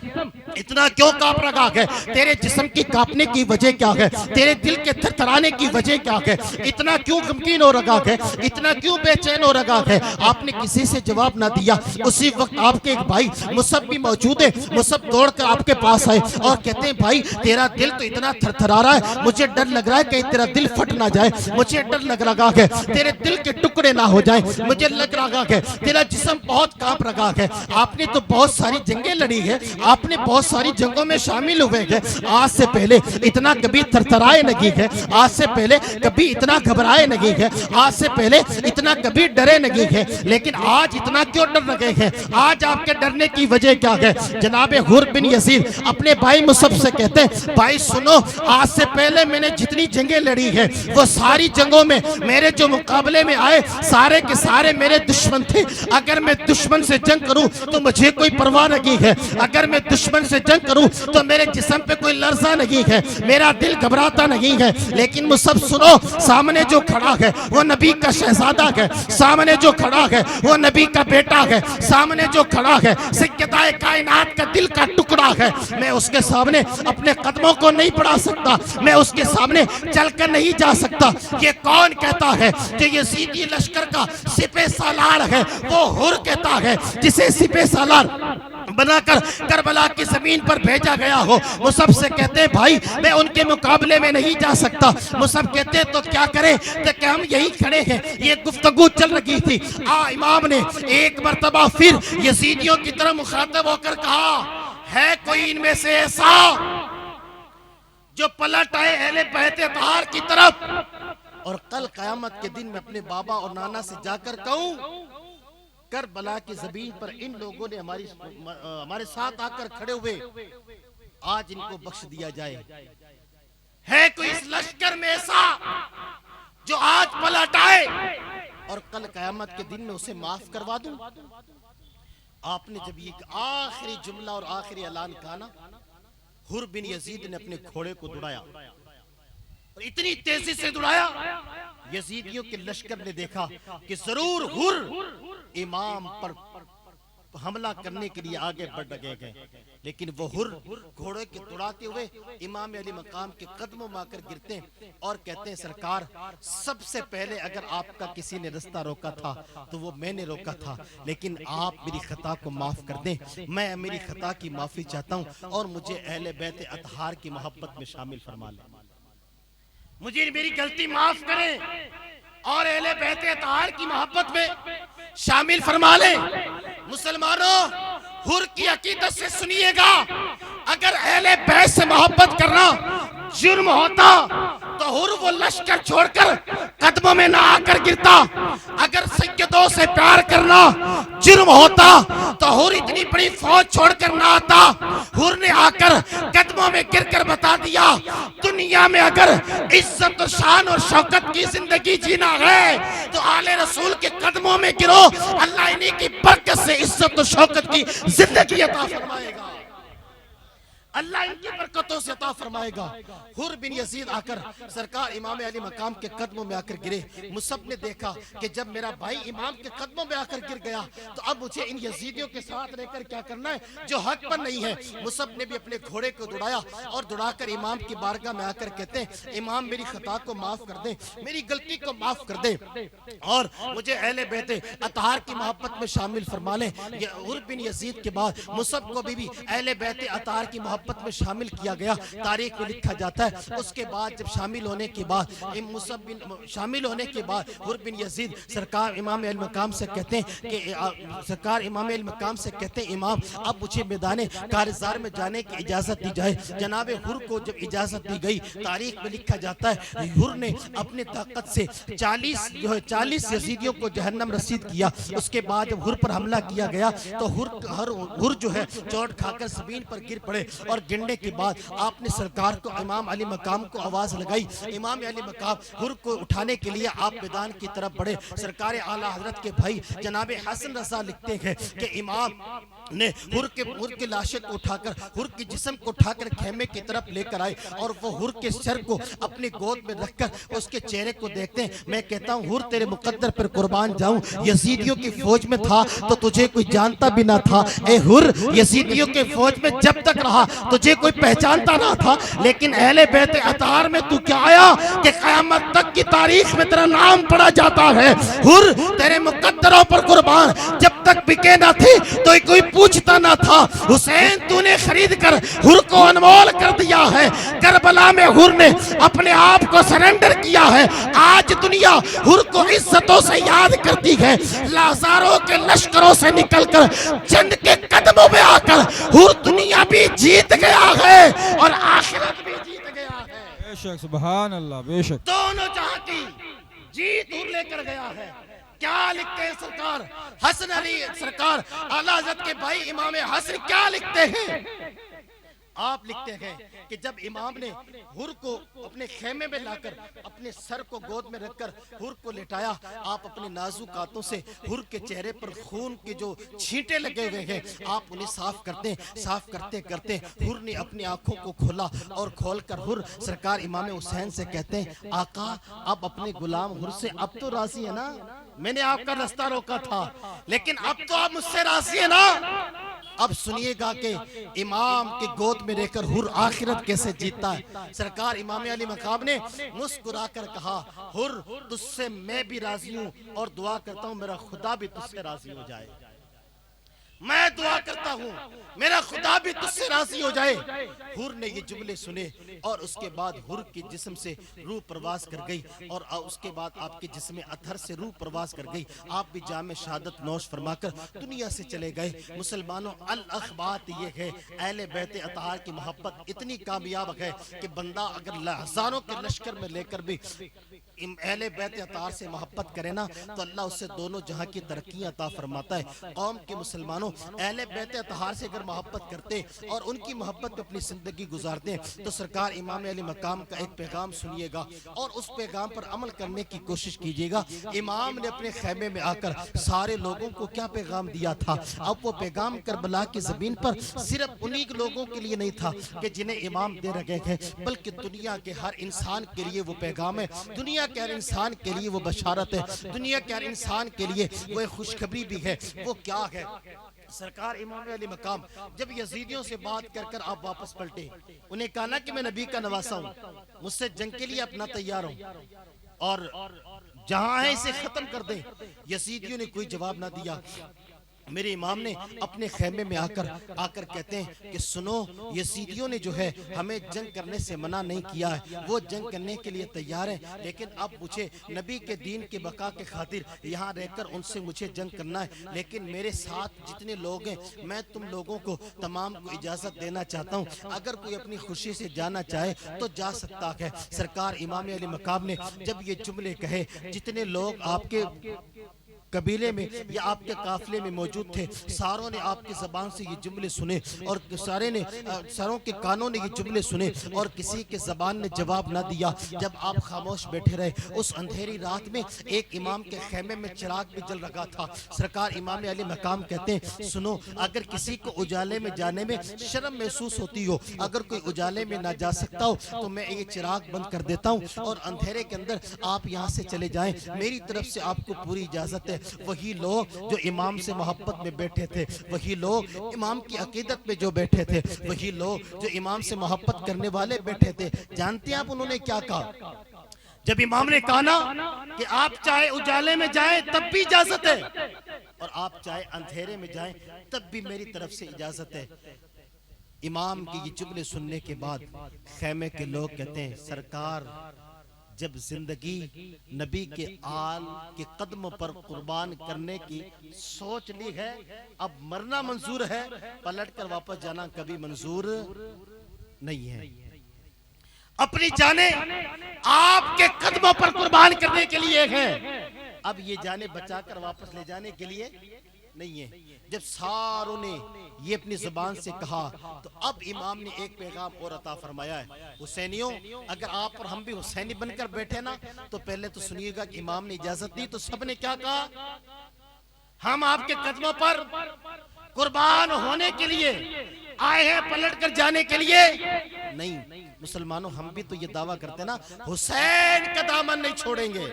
اتنا کیوں کانپ رہا ہے، تیرے جسم کی کانپنے کی وجہ کیا ہے، تیرے دل کے تھر تھرانے کی وجہ کیا ہے، اتنا کیوں غمگین ہو رہا ہے، اتنا کیوں بے چین ہو رہا ہے۔ آپ نے کسی سے جواب نہ دیا۔ اسی وقت آپ کے ایک بھائی مصعب بھی موجود ہے، مصعب دوڑ کر آپ کے پاس آئے اور کہتے ہیں بھائی تیرا دل تو اتنا تھر تھرا رہا ہے، مجھے ڈر لگ رہا ہے کہ تیرا دل پھٹ نہ جائے، مجھے ڈر لگ رہا ہے تیرے دل کے ٹکڑے نہ ہو جائیں، مجھے لگ رہا ہے تیرا جسم بہت کانپ رہا ہے۔ آپ نے تو بہت ساری جنگیں لڑی ہے، آپ نے بہت ساری جنگوں میں شامل ہوئے ہیں، آج سے پہلے اتنا کبھی تھرتھرائے نہیں ہے، آج سے پہلے کبھی اتنا گھبرائے نہیں ہے، آج سے پہلے اتنا کبھی ڈرے نہیں ہے، لیکن آج اتنا کیوں ڈر لگے ہیں؟ آج آپ کے ڈرنے کی وجہ کیا ہے؟ جناب حر بن یزید اپنے بھائی مصعب سے کہتے ہیں بھائی سنو، آج سے پہلے میں نے جتنی جنگیں لڑی ہے وہ ساری جنگوں میں میرے جو مقابلے میں آئے سارے کے سارے میرے دشمن تھے، اگر میں دشمن سے جنگ کروں تو مجھے کوئی پرواہ نہیں ہے، اگر میں دشمن سے جنگ کروں تو میرے جسم پہ کوئی لرزہ نہیں ہے، میرا دل گھبراتا نہیں ہے، لیکن مصعب سنو، سامنے جو کھڑا ہے وہ نبی کا شہزادہ ہے، سامنے جو کھڑا ہے وہ نبی کا بیٹا ہے، سامنے جو کھڑا ہے سیدہ کائنات کا دل کا ٹکڑا ہے، میں اس کے سامنے اپنے قدموں کو نہیں بڑھا سکتا، میں اس کے سامنے چل کر نہیں جا سکتا۔ یہ کون کہتا ہے کہ یزیدی لشکر کا سپہ سالار ہے؟ وہ حر کہتا ہے جسے سپہ سالار بنا کر کربلا کی زمین پر بھیجا گیا ہو۔ مصعب سے کہتے ہیں بھائی میں ان کے مقابلے میں نہیں جا سکتا۔ مصعب کہتے ہیں تو کیا کریں؟ کہ ہم یہی کھڑے ہیں، یہ گفتگو چل رہی تھی، امام نے ایک مرتبہ پھر یزیدیوں کی طرف مخاطب ہو کر کہا ہے کوئی ان میں سے ایسا جو پلٹ آئے اہل بیت اطہار کی طرف اور کل قیامت کے دن میں اپنے بابا اور نانا سے جا کر کہوں کربلا کی زمین پر ان لوگوں نے ہمارے ساتھ آ کر کھڑے ہوئے، آج ان کو بخش دیا جائے؟ ہے کوئی اس لشکر میں ایسا جو آج پلٹ آئے اور کل قیامت کے دن میں اسے معاف کروا دوں؟ آپ نے جب یہ آخری جملہ اور آخری اعلان کہا نا، حر بن یزید نے اپنے گھوڑے کو دوڑایا اور اتنی تیزی سے دوڑایا، یزیدیوں کے لشکر نے دیکھا کہ ضرور حر امام پر حملہ کرنے کے لیے آگے بڑھ گئے، لیکن وہ حر گھوڑے کے دوڑاتے ہوئے امام علی مقام کے قدموں میں آ کر گرتے ہیں اور کہتے ہیں سرکار سب سے پہلے اگر آپ کا کسی نے رستہ روکا تھا تو وہ میں نے روکا تھا، لیکن آپ میری خطا کو معاف کر دیں، میں میری خطا کی معافی چاہتا ہوں اور مجھے اہل بیت اطہار کی محبت میں شامل فرما لیں، مجھے میری غلطی معاف کریں اور اہل بیت اطہار کی محبت میں شامل فرما لیں۔ مسلمانوں، حر کی عقیدت سے سنیے گا، اگر اہل بیت سے محبت کرنا جرم ہوتا تو حر وہ لشکر چھوڑ کر قدموں میں نہ آ کر گرتا، اگر سیدوں سے پیار کرنا جرم ہوتا تو حر اتنی بڑی فوج چھوڑ کر نہ آتا۔ حر نے آ کر قدموں میں گر کر بتا دیا دنیا میں اگر عزت و شان اور شوکت کی زندگی جینا ہے تو آل رسول کے قدموں میں گرو، اللہ انہی کی برکت سے عزت و شوکت کی زندگی عطا فرمائے گا، اللہ ان کی برکتوں سے عطا فرمائے گا۔ حر بن یزید آ کر سرکار امام علی مقام کے قدموں میں آ کر گرے۔ مصعب نے دیکھا کہ جب میرا بھائی امام کے قدموں میں آ کر گر گیا تو اب مجھے ان یزیدیوں کے ساتھ رہ کر کیا کرنا ہے جو حق پر نہیں ہے۔ مصعب نے بھی اپنے گھوڑے کو دوڑایا اور دوڑا کر امام کی بارگاہ میں آ کر کہتے ہیں امام میری خطا کو معاف کر دیں، میری غلطی کو معاف کر دیں اور مجھے اہل بیت اطہار کی محبت میں شامل فرما لیں۔ حر بن یزید کے بعد مصعب کو بھی اہل بیت اطہار کی محبت میں شامل کیا گیا۔ تاریخ میں لکھا جاتا ہے اس کے بعد جب شامل ہونے کے بعد شامل ہونے کے بعد حر بن یزید سرکار امام علی مقام سے کہتے ہیں کہ سرکار امام علی مقام سے کہتے ہیں امام اب مجھے میدان کارزار میں جانے کی اجازت دی جائے۔ جناب حر کو جب اجازت دی گئی، تاریخ میں لکھا جاتا ہے حر نے اپنے طاقت سے 40 یزیدیوں کو جہنم رسید کیا۔ اس کے بعد جب حر پر حملہ کیا گیا تو حر جو ہے چوٹ کھا کر زمین پر گر پڑے اور گرنے کے بعد آپ نے سرکار کو امام علی مقام کو آواز لگائی۔ امام علی مقام حر کو اٹھانے کے لیے آپ میدان کی طرف بڑھے۔ سرکار اعلیٰ حضرت کے بھائی جناب حسن رضا لکھتے ہیں کہ امام نے حر کے لاشے کو اٹھا کر حر کے جسم کو اٹھا کر خیمے کی طرف لے کر آئے اور وہ حر کے سر کو اپنی گود میں رکھ کر اس کے چہرے کو دیکھتے ہیں۔ میں کہتا ہوں حر تیرے مقدر پر قربان جاؤں، یزیدیوں کی فوج میں تھا تو تجھے کوئی جانتا بھی نہ تھا، اے حر یزیدیوں کے فوج میں جب تک رہا تجھے کوئی پہچانتا نہ تھا، لیکن اہل بیت اطہار میں تو کیا آیا کہ قیامت تک کی تاریخ میں تیرا نام پڑا جاتا ہے۔ حر تیرے مقدروں پر قربان، جب تک بکے نہ تھی تو کوئی پوچھتا نہ تھا، حسین تو نے خرید کر حر کو انمول کر دیا ہے۔ کربلا میں حر نے اپنے آپ کو سرنڈر کیا ہے۔ آج دنیا حر کو عزتوں سے یاد کرتی ہے، ہزاروں کے لشکروں سے نکل کر چند کے قدموں میں آ کر حر دنیا بھی جیت گیا ہے اور آخرت بھی جیت گیا ہے۔ بے شک، سبحان اللہ، بے شک، دونوں جہاں کی جیت حر لے کر گیا ہے۔ کیا لکھتے ہیں سرکار حسن علی سرکار اعلیٰ حضرت کے بھائی امام حسن کیا لکھتے ہیں؟ آپ لکھتے ہیں کہ جب امام نے حر کو اپنے خیمے میں لا کر اپنے سر کو گود میں رکھ کر حر کو لٹایا، آپ اپنے نازک ہاتھوں سے حر کے چہرے پر خون کے جو چھینٹے لگے ہوئے ہیں آپ انہیں صاف کرتے ہیں۔ صاف کرتے کرتے حر نے اپنی آنکھوں کو کھولا اور کھول کر حر سرکار امام حسین سے کہتے ہیں آقا اب اپنے غلام حر سے اب تو راضی ہے نا؟ میں نے آپ کا راستہ روکا تھا لیکن اب تو آپ مجھ سے راضی ہے نا؟ اب سنیے گا کہ امام کے گود میں رہ کر حر آخرت کیسے جیتا ہے۔ سرکار امام علی مقام نے مسکرا کر کہا حر تجھ سے میں بھی راضی ہوں اور دعا کرتا ہوں میرا خدا بھی تجھ سے راضی ہو جائے۔ میں دعا کرتا ہوں میرا خدا بھی تجھ سے راضی ہو جائے۔ حور نے یہ جملے سنے اور اس کے بعد حور کے جسم سے روح پرواز کر گئی، اور اس کے بعد آپ کے جسم اطہر سے روح پرواز کر گئی۔ آپ بھی جام شہادت نوش فرما کر دنیا سے چلے گئے۔ مسلمانوں، الاخ بات یہ ہے، اہل بیت اطہار کی محبت اتنی کامیاب ہے کہ بندہ اگر ہزاروں کے لشکر میں لے کر بھی اہل بیت اطہار سے محبت کرے نا تو اللہ اسے دونوں جہاں کی ترقیاں عطا فرماتا ہے۔ قوم کے مسلمانوں، اہل بیت اطہار سے اگر محبت کرتے اور ان کی محبت پہ اپنی زندگی گزارتے ہیں تو سرکار امام علی مقام کا ایک پیغام سنیے گا اور اس پیغام پر عمل کرنے کی کوشش کیجیے گا۔ امام نے اپنے خیمے میں آ کر سارے لوگوں کو کیا پیغام دیا تھا؟ اب وہ پیغام کربلا کی زمین پر صرف انہی لوگوں کے لیے نہیں تھا کہ جنہیں امام دے رکھے ہیں، بلکہ دنیا کے ہر انسان کے لیے وہ پیغام ہے، دنیا کے ہر انسان کے لیے وہ بشارت ہے، دنیا کے ہر انسان کے لیے وہ ایک خوشخبری بھی ہے۔ وہ کیا ہے؟ سرکار امام علی مقام جب یزیدیوں سے بات کر کر آپ واپس پلٹے، انہیں کہا نا کہ میں نبی کا نواسا ہوں، مجھ سے جنگ کے لیے اپنا تیار ہوں اور جہاں ہے اسے ختم کر دیں۔ یزیدیوں نے کوئی جواب نہ دیا۔ میرے امام نے اپنے خیمے میں آ کر کہتے ہیں کہ سنو، یزیدیوں نے جو ہے ہمیں جنگ کرنے سے منع نہیں کیا ہے، وہ جنگ کرنے کے لیے تیار ہیں، لیکن اب مجھے نبی کے دین کے بقا کے خاطر یہاں رہ کر ان سے مجھے جنگ کرنا ہے، لیکن میرے ساتھ جتنے لوگ ہیں میں تم لوگوں کو تمام کو اجازت دینا چاہتا ہوں، اگر کوئی اپنی خوشی سے جانا چاہے تو جا سکتا ہے۔ سرکار امام علی مقام نے جب یہ جملے کہے، جتنے لوگ آپ کے قبیلے میں یا آپ کے قافلے میں موجود تھے، ساروں نے آپ کی زبان سے یہ جملے سنے اور ساروں کے کانوں نے یہ جملے سنے اور کسی کے زبان نے جواب نہ دیا۔ جب آپ خاموش بیٹھے رہے، اس اندھیری رات میں ایک امام کے خیمے میں چراغ بھی جل رہا تھا۔ سرکار امام علی مقام کہتے ہیں سنو، اگر کسی کو اجالے میں جانے میں شرم محسوس ہوتی ہو، اگر کوئی اجالے میں نہ جا سکتا ہو تو میں یہ چراغ بند کر دیتا ہوں اور اندھیرے کے اندر آپ یہاں سے چلے جائیں، میری طرف سے آپ کو پوری اجازت ہے۔ وہی لوگ جو امام سے محبت میں بیٹھے تھے، وہی لوگ امام کی عقیدت میں جو بیٹھے تھے، وہی لوگ جو امام سے محبت کرنے والے بیٹھے تھے، جانتے ہیں آپ انہوں نے کیا کہا؟ جب امام نے کہا نا کہ آپ چاہے اجالے میں جائیں تب بھی اجازت ہے اور آپ چاہے اندھیرے میں جائیں تب بھی میری طرف سے اجازت ہے، امام کی یہ جملے سننے کے بعد خیمے کے لوگ کہتے ہیں سرکار جب زندگی نبی کے آل کے قدموں پر قربان کرنے کی سوچ لی ہے، اب مرنا منظور ہے، پلٹ کر واپس جانا کبھی منظور نہیں ہے۔ اپنی جانیں آپ کے قدموں پر قربان کرنے کے لیے ہیں، اب یہ جانیں بچا کر واپس لے جانے کے لیے نہیں ہے۔ جب ساروں نے یہ اپنی زبان سے کہا تو اب امام نے ایک پیغام اور عطا فرمایا ہے، حسینیوں اگر آپ اور ہم بھی حسینی بن کر بیٹھے نا تو پہلے تو سنیے گا کہ امام نے اجازت دی تو سب نے کیا کہا؟ ہم آپ کے قدموں پر قربان ہونے کے لیے آئے ہیں، پلٹ کر جانے کے لیے نہیں۔ مسلمانوں ہم بھی تو یہ دعویٰ کرتے نا حسین کا دامن نہیں چھوڑیں گے،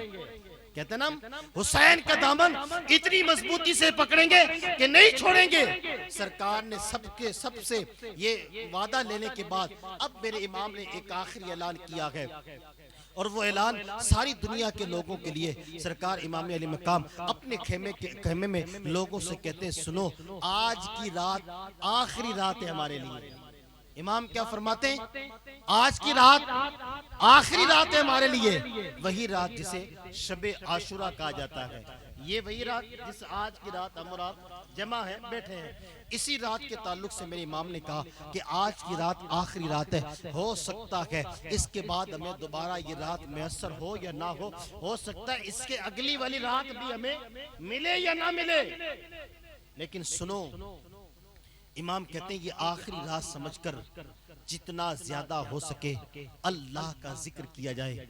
کہتے ہیں نا حسین کا دامن اتنی مضبوطی سے پکڑیں گے کہ نہیں چھوڑیں گے۔ سرکار نے سب سے یہ وعدہ لینے کے بعد اب میرے امام نے ایک آخری اعلان کیا ہے اور وہ اعلان ساری دنیا کے لوگوں کے لیے۔ سرکار امام علی مقام اپنے خیمے میں لوگوں سے کہتے ہیں سنو، آج کی رات آخری رات ہے ہمارے لیے۔ امام کیا فرماتے ہیں؟ آج کی رات آخری رات ہے ہمارے لیے، وہی رات جسے شب عاشورہ کہا جاتا ہے، یہ وہی رات جس آج کی رات ہم اور آپ جمع ہیں بیٹھے ہیں، اسی رات کے تعلق سے میرے امام نے کہا کہ آج کی رات آخری رات ہے، ہو سکتا ہے اس کے بعد ہمیں دوبارہ یہ رات میسر ہو یا نہ ہو سکتا ہے اس کے اگلی والی رات بھی ہمیں ملے یا نہ ملے، لیکن سنو امام کہتے ہیں یہ آخری رات سمجھ کر جتنا زیادہ ہو سکے اللہ کا ذکر کیا جائے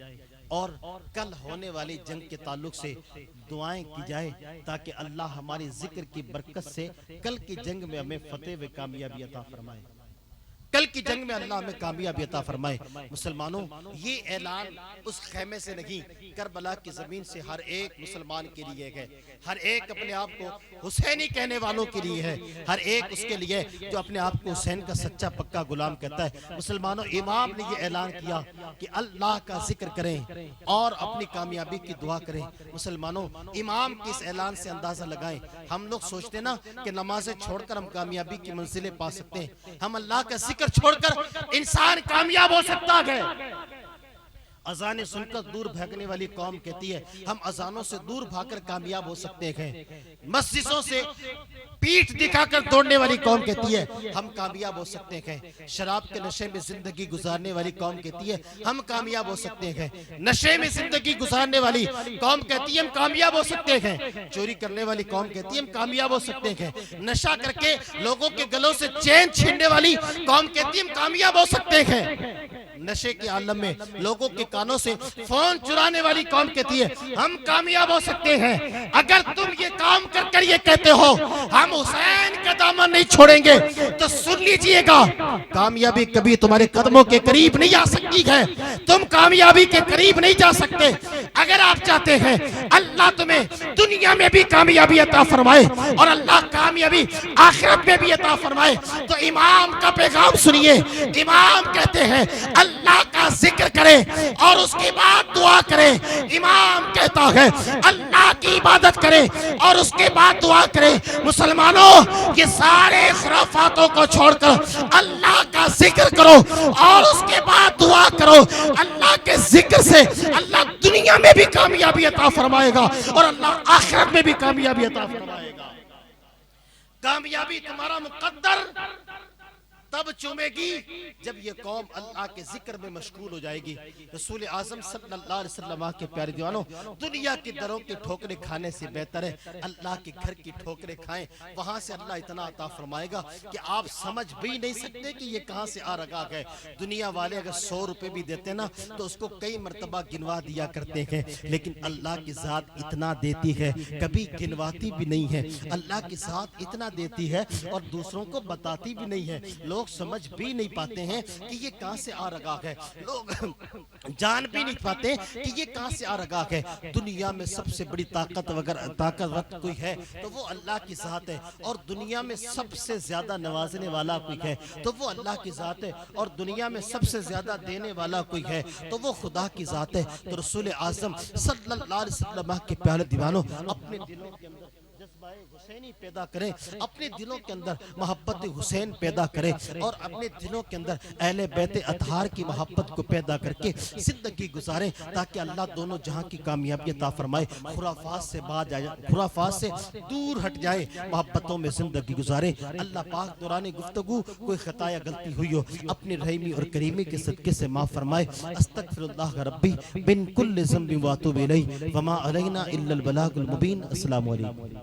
اور کل ہونے والی جنگ کے تعلق سے دعائیں کی جائے تاکہ اللہ ہماری ذکر کی برکت سے کل کی جنگ میں ہمیں فتح و کامیابی عطا فرمائے۔ کل کی جنگ میں اللہ ہمیں کامیابی عطا فرمائے۔ مسلمانوں، یہ اعلان اس خیمے سے نہیں، کربلا کی زمین سے ہر ایک مسلمان کے لیے ہے، ہر ایک اپنے آپ کو حسینی کہنے والوں کے لیے ہے، ہر ایک اس کے لیے جو اپنے آپ کو حسین کا سچا پکا غلام کہتا ہے۔ مسلمانوں، امام نے یہ اعلان کیا کہ اللہ کا ذکر کریں اور اپنی کامیابی کی دعا کریں۔ مسلمانوں، امام کے اس اعلان سے اندازہ لگائیں۔ ہم لوگ سوچتے نا کہ نمازیں چھوڑ کر ہم کامیابی کی منزلیں پا سکتے ہیں، ہم اللہ کا ذکر چھوڑ کر انسان کامیاب ہو سکتا ہے۔ اذانیں سن کر دور بھاگنے والی قوم کہتی ہے ہم اذانوں سے دور بھاگ کر کامیاب ہو سکتے ہیں۔ مسجدوں سے پیٹھ دکھا کر دوڑنے والی قوم کہتی ہے ہم کامیاب ہو سکتے ہیں۔ شراب کے نشے میں زندگی گزارنے والی قوم کہتی ہے ہم کامیاب ہو سکتے ہیں۔ نشے میں زندگی گزارنے والی قوم کہتی ہے ہم کامیاب ہو سکتے ہیں۔ چوری کرنے والی قوم کہتی ہے ہم کامیاب ہو سکتے ہیں۔ نشہ کر کے لوگوں کے گلوں سے چین چھیننے والی قوم کہتی ہے ہم کامیاب ہو سکتے ہیں۔ نشے کے عالم میں لوگوں کے کانوں سے فون چرانے والی قوم کہتی ہے ہم کامیاب ہو سکتے ہیں۔ اگر تم یہ کام کر کر یہ کہتے ہو ہم حسین کا دامن نہیں چھوڑیں گے تو سن لیجئے گا، کامیابی کبھی تمہارے قدموں کے قریب نہیں آ سکتی ہے، تم کامیابی کے قریب نہیں جا سکتے۔ اگر آپ چاہتے ہیں اللہ تمہیں دنیا میں بھی کامیابی عطا فرمائے اور اللہ کامیابی آخرت میں بھی عطا فرمائے تو امام کا پیغام سنیے۔ امام کہتے ہیں اللہ کا ذکر کرے اور اس کے بعد دعا کرے۔ امام کہتا ہے اللہ کی عبادت کرے اور اس کے بعد دعا کرے۔ مسلمانوں، یہ سارے خرافاتوں کو چھوڑ کر اللہ کا ذکر کرو اور اس کے بعد دعا کرو۔ اللہ کے ذکر سے اللہ دنیا میں بھی کامیابی عطا فرمائے گا اور اللہ آخرت میں بھی کامیابی عطا فرمائے گا۔ کامیابی تمہارا مقدر تب چومے گی جب یہ قوم اللہ کے ذکر میں مشغول ہو جائے گی۔ رسول اعظم صلی اللہ علیہ وسلم کے پیارے دیوانوں، دنیا کی دروں کی ٹھوکریں کھانے سے بہتر ہے اللہ کے گھر کی ٹھوکریں کھائیں، وہاں سے اللہ اتنا عطا فرمائے گا کہ آپ سمجھ بھی نہیں سکتے کہ یہ کہاں سے آ رہا ہے۔ دنیا والے اگر 100 روپے بھی دیتے نا تو اس کو کئی مرتبہ گنوا دیا کرتے ہیں، لیکن اللہ کی ذات اتنا دیتی ہے کبھی گنواتی بھی نہیں ہے۔ اللہ کی ذات اتنا دیتی ہے اور دوسروں کو بتاتی بھی نہیں ہے، لوگ سمجھ بھی نہیں پاتے ہیں کہ یہ کہاں سے آ رہا ہے، لوگ جان بھی نہیں پاتے کہ یہ کہاں سے آ رہا ہے۔ دنیا میں سب سے بڑی طاقتور کوئی ہے تو وہ اللہ کی ذات ہے، اور دنیا میں سب سے زیادہ نوازنے والا کوئی ہے تو وہ اللہ کی ذات ہے، اور دنیا میں سب سے زیادہ دینے والا کوئی ہے تو وہ خدا کی ذات ہے۔ تو رسول اعظم صلی اللہ علیہ وسلم کے پیارے دیوانوں، اپنے دلوں کے اندر جذبہ حسینی پیدا کریں، اپنے دلوں کے اندر محبت حسین پیدا کریں اور اپنے دلوں کے اندر اہل بیت اطہار کی محبت کو پیدا کر کے زندگی گزاریں تاکہ اللہ دونوں جہاں کی کامیابی عطا فرمائے۔ خرافات سے دور ہٹ جائیں، محبتوں میں زندگی گزاریں۔ اللہ پاک دوران گفتگو کوئی خطا یا غلطی ہوئی ہو اپنی رحیمی اور کریمی کے صدقے سے معاف فرمائے۔ استغفر اللہ ربی من کل ذنب واتوب الیہ وما علینا الا البلاغ المبین۔ السلام علیکم۔